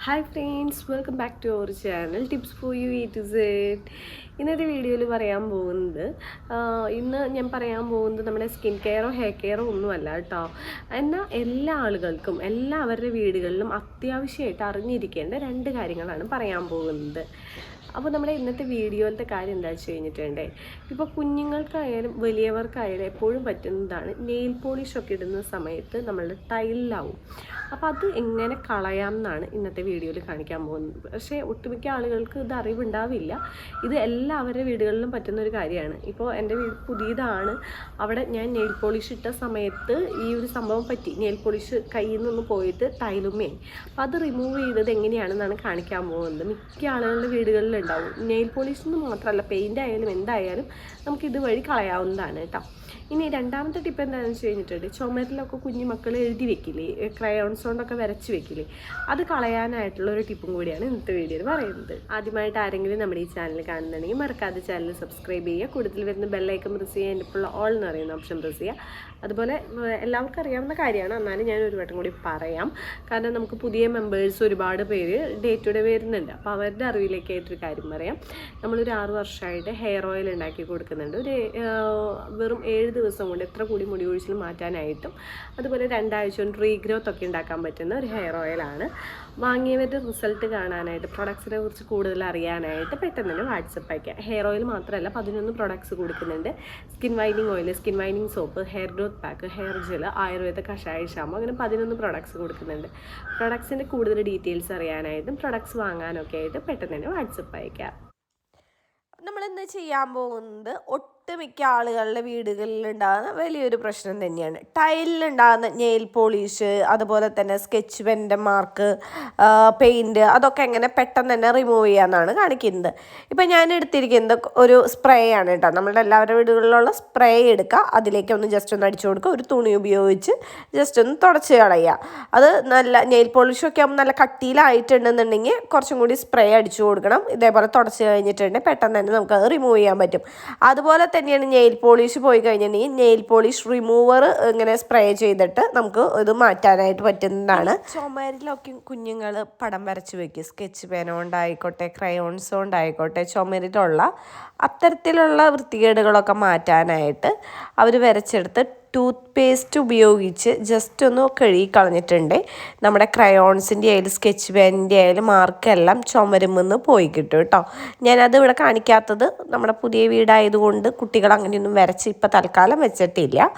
Hi friends, welcome back to our channel tips for you A to Z. ഇന്നത്തെ വീഡിയോയിൽ ഇന്ന് ഞാൻ പറയാൻ പോകുന്നത് നമ്മുടെ സ്കിൻ കെയറോ ഹെയർ കെയറോ ഒന്നുമല്ല കേട്ടോ. എന്നാൽ എല്ലാ ആളുകൾക്കും എല്ലാവരുടെ വീടുകളിലും അത്യാവശ്യമായിട്ട് അറിഞ്ഞിരിക്കേണ്ട രണ്ട് കാര്യങ്ങളാണ് പറയാൻ പോകുന്നത്. അപ്പോൾ നമ്മുടെ ഇന്നത്തെ വീഡിയോയിലത്തെ കാര്യം എന്താ വെച്ച് കഴിഞ്ഞിട്ടുണ്ടേ, ഇപ്പോൾ കുഞ്ഞുങ്ങൾക്കായാലും വലിയവർക്കായാലും എപ്പോഴും പറ്റുന്നതാണ് നെയിൽ പോളിഷൊക്കെ ഇടുന്ന സമയത്ത് നമ്മളുടെ ടൈലിലാവും. അപ്പോൾ അത് എങ്ങനെ കളയാം എന്നാണ് ഇന്നത്തെ വീഡിയോയിൽ കാണിക്കാൻ പോകുന്നത്. പക്ഷേ ഒട്ടുമിക്ക ആളുകൾക്ക് ഇത് അറിവുണ്ടാവില്ല. ഇത് എല്ലാവരുടെ വീടുകളിലും പറ്റുന്ന ഒരു കാര്യമാണ്. ഇപ്പോൾ എൻ്റെ വീട് പുതിയതാണ്, അവിടെ ഞാൻ നെയിൽ പോളിഷ് ഇട്ട സമയത്ത് ഈ ഒരു സംഭവം പറ്റി. നെയിൽ പോളിഷ് കയ്യിൽ നിന്ന് പോയിട്ട് ടൈലുമേ. അപ്പോൾ അത് റിമൂവ് ചെയ്തത് എങ്ങനെയാണെന്നാണ് കാണിക്കാൻ പോകുന്നത്. മിക്ക ആളുകളുടെ വീടുകളിൽ ഉണ്ടാവും. നെയിൽ പോളിഷ് എന്ന് മാത്രമല്ല, പെയിൻ്റ് ആയാലും എന്തായാലും നമുക്ക് ഇതുവഴി കളയാവുന്നതാണ് കേട്ടോ. ഇനി രണ്ടാമത്തെ ടിപ്പ് എന്താണെന്ന് വെച്ച് കഴിഞ്ഞിട്ടുണ്ട്, ചുമരിലൊക്കെ കുഞ്ഞു മക്കൾ എഴുതി വെക്കില്ലേ, ക്രയോൺസ് കൊണ്ടൊക്കെ വരച്ച് വെക്കില്ലേ, അത് കളയാനായിട്ടുള്ള ഒരു ടിപ്പും കൂടിയാണ് ഇന്നത്തെ വീഡിയോയിൽ പറയുന്നത്. ആദ്യമായിട്ട് ആരെങ്കിലും നമ്മുടെ ഈ ചാനൽ കാണുന്നുണ്ടെങ്കിൽ മറക്കാതെ ചാനൽ സബ്സ്ക്രൈബ് ചെയ്യുക. കൂടുതൽ വരുന്ന ബെല്ലൈക്കൺ പ്രസ് ചെയ്യുക, എൻ്റെ ഇപ്പോൾ ഓൾ എന്ന് പറയുന്ന ഓപ്ഷൻ പ്രസ് ചെയ്യുക. അതുപോലെ എല്ലാവർക്കും അറിയാവുന്ന കാര്യമാണ്, എന്നാലും ഞാൻ ഒരു വട്ടം കൂടി പറയാം. കാരണം നമുക്ക് പുതിയ മെമ്പേഴ്സ് ഒരുപാട് പേര് ഡേ ടു ഡേ വരുന്നുണ്ട്. അപ്പോൾ അവരുടെ അറിവിലേക്കായിട്ടൊരു കാര്യം പറയാം. നമ്മളൊരു 6 വർഷമായിട്ട് ഹെയർ ഓയിൽ ഉണ്ടാക്കി കൊടുക്കുന്നുണ്ട്. വെറും 7 ദിവസം കൊണ്ട് എത്ര കൂടി മുടി കൊഴിച്ചിൽ മാറ്റാനായിട്ടും അതുപോലെ 2 ആഴ്ച കൊണ്ട് റീഗ്രോത്ത് ഒക്കെ ഉണ്ടാക്കാൻ പറ്റുന്ന ഒരു ഹെയർ ഓയിലാണ്. വാങ്ങിയവരുടെ റിസൾട്ട് കാണാനായിട്ട്, പ്രൊഡക്ട്സിനെ കുറിച്ച് കൂടുതൽ അറിയാനായിട്ട് പെട്ടെന്ന് തന്നെ വാട്സപ്പ് അയക്കാം. ഹെയർ ഓയിൽ മാത്രമല്ല 11 പ്രൊഡക്ട്സ് കൊടുക്കുന്നുണ്ട്. Skin വൈനിങ് oil, skin വൈനിങ് soap, hair growth pack, hair gel, Ayurveda കഷായ shampoo, അങ്ങനെ 11 പ്രൊഡക്ട്സ് കൊടുക്കുന്നുണ്ട്. പ്രൊഡക്ട്സിൻ്റെ കൂടുതൽ ഡീറ്റെയിൽസ് അറിയാനായിട്ടും പ്രൊഡക്ട്സ് വാങ്ങാനൊക്കെ ആയിട്ട് പെട്ടെന്ന് തന്നെ വാട്സപ്പ് അയക്കാം. നമ്മളിന്ന് ചെയ്യാൻ പോകുന്നത് ഒട്ടുമിക്ക ആളുകളുടെ വീടുകളിലുണ്ടാകുന്ന വലിയൊരു പ്രശ്നം തന്നെയാണ് ടൈലിലുണ്ടാകുന്ന നെയിൽ പോളിഷ്, അതുപോലെ തന്നെ സ്കെച്ച് പെൻ്റെ മാർക്ക്, പെയിൻറ്റ്, അതൊക്കെ എങ്ങനെ പെട്ടെന്ന് തന്നെ റിമൂവ് ചെയ്യാമെന്നാണ് കാണിക്കുന്നത്. ഇപ്പം ഞാൻ എടുത്തിരിക്കുന്നത് ഒരു സ്പ്രേ ആണ് കേട്ടോ. നമ്മളുടെ എല്ലാവരുടെ വീടുകളിലുള്ള സ്പ്രേ എടുക്കുക, അതിലേക്ക് ഒന്ന് ജസ്റ്റ് ഒന്ന് അടിച്ചു കൊടുക്കുക, ഒരു തുണി ഉപയോഗിച്ച് ജസ്റ്റ് ഒന്ന് തുടച്ച് കളയുക. അത് നല്ല നെയിൽ പോളിഷൊക്കെ ആകുമ്പോൾ നല്ല കട്ടിയിലായിട്ടുണ്ടെന്നുണ്ടെങ്കിൽ കുറച്ചും കൂടി സ്പ്രേ അടിച്ചു കൊടുക്കണം. ഇതേപോലെ തുടച്ച് കഴിഞ്ഞിട്ടുണ്ടെങ്കിൽ പെട്ടെന്ന് തന്നെ നമുക്കത് റിമൂവ് ചെയ്യാൻ പറ്റും. അതുപോലെ തന്നെയാണ് നെയിൽ പോളിഷ് പോയി കഴിഞ്ഞിട്ടുണ്ടെങ്കിൽ നെയിൽ പോളിഷ് റിമൂവർ ഇങ്ങനെ സ്പ്രേ ചെയ്തിട്ട് നമുക്ക് ഇത് മാറ്റാനായിട്ട് പറ്റുന്നതാണ്. ചുമരിലൊക്കെ കുഞ്ഞുങ്ങൾ പടം വരച്ച് വെക്കും, സ്കെച്ച് പെൻ കൊണ്ടായിക്കോട്ടെ ക്രയോൺസ് കൊണ്ടായിക്കോട്ടെ. ചുമരിലുള്ള അത്തരത്തിലുള്ള വൃത്തികേടുകളൊക്കെ മാറ്റാനായിട്ട് അവർ വരച്ചെടുത്ത് ടൂത്ത് പേസ്റ്റ് ഉപയോഗിച്ച് ജസ്റ്റ് ഒന്ന് കഴുകി കളഞ്ഞിട്ടുണ്ട്. നമ്മുടെ ക്രയോൺസിൻ്റെ ആയാലും സ്കെച്ച് പെനിൻ്റെ ആയാലും മാർക്കെല്ലാം ചുമരുമെന്ന് പോയി കിട്ടും കേട്ടോ. ഞാനത് ഇവിടെ കാണിക്കാത്തത് നമ്മുടെ പുതിയ വീടായതുകൊണ്ട് കുട്ടികൾ അങ്ങനെയൊന്നും വരച്ച് ഇപ്പം തൽക്കാലം വെച്ചിട്ടില്ല.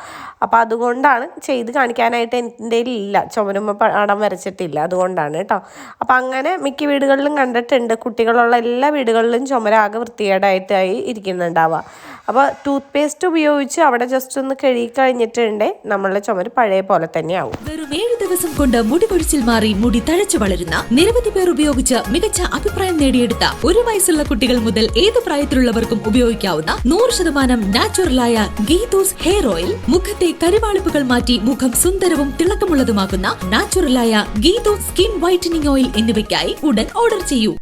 അപ്പോൾ അതുകൊണ്ടാണ് ചെയ്ത് കാണിക്കാനായിട്ട് എൻ്റെ ഇല്ല, ചുമരുമ്മ പടം വരച്ചിട്ടില്ല, അതുകൊണ്ടാണ് കേട്ടോ. അപ്പോൾ അങ്ങനെ മിക്ക വീടുകളിലും കണ്ടിട്ടുണ്ട്. കുട്ടികളുള്ള എല്ലാ വീടുകളിലും ചുമരാകെ വൃത്തികേടായിട്ടായി ഇരിക്കുന്നുണ്ടാവുക. അപ്പോൾ ടൂത്ത് പേസ്റ്റ് ഉപയോഗിച്ച് അവിടെ ജസ്റ്റ് ഒന്ന് കഴുകി കഴിഞ്ഞിട്ടുണ്ടെങ്കിൽ നമ്മളുടെ ചുമര് പഴയ പോലെ തന്നെയാവും. വെറും 7 ദിവസം കൊണ്ട് മുടി കൊഴിച്ചിൽ മാറി മുടി തഴച്ചു വളരുന്ന നിരവധി പേർ ഉപയോഗിച്ച് മികച്ച അഭിപ്രായം നേടിയെടുത്ത 1 വയസ്സുള്ള കുട്ടികൾ മുതൽ ഏത് പ്രായത്തിലുള്ളവർക്കും ഉപയോഗിക്കാവുന്ന 100% നാച്ചുറലായ ഗീതൂസ് ഹെയർ ഓയിൽ. മുഖത്തെ കരിവാളിപ്പുകൾ മാറ്റി മുഖം സുന്ദരവും തിളക്കമുള്ളതുമാക്കുന്ന നാച്ചുറലായ ഗീതൂസ് സ്കിൻ വൈറ്റനിങ് ഓയിൽ എന്നിവയ്ക്കായി ഉടൻ ഓർഡർ ചെയ്യൂ.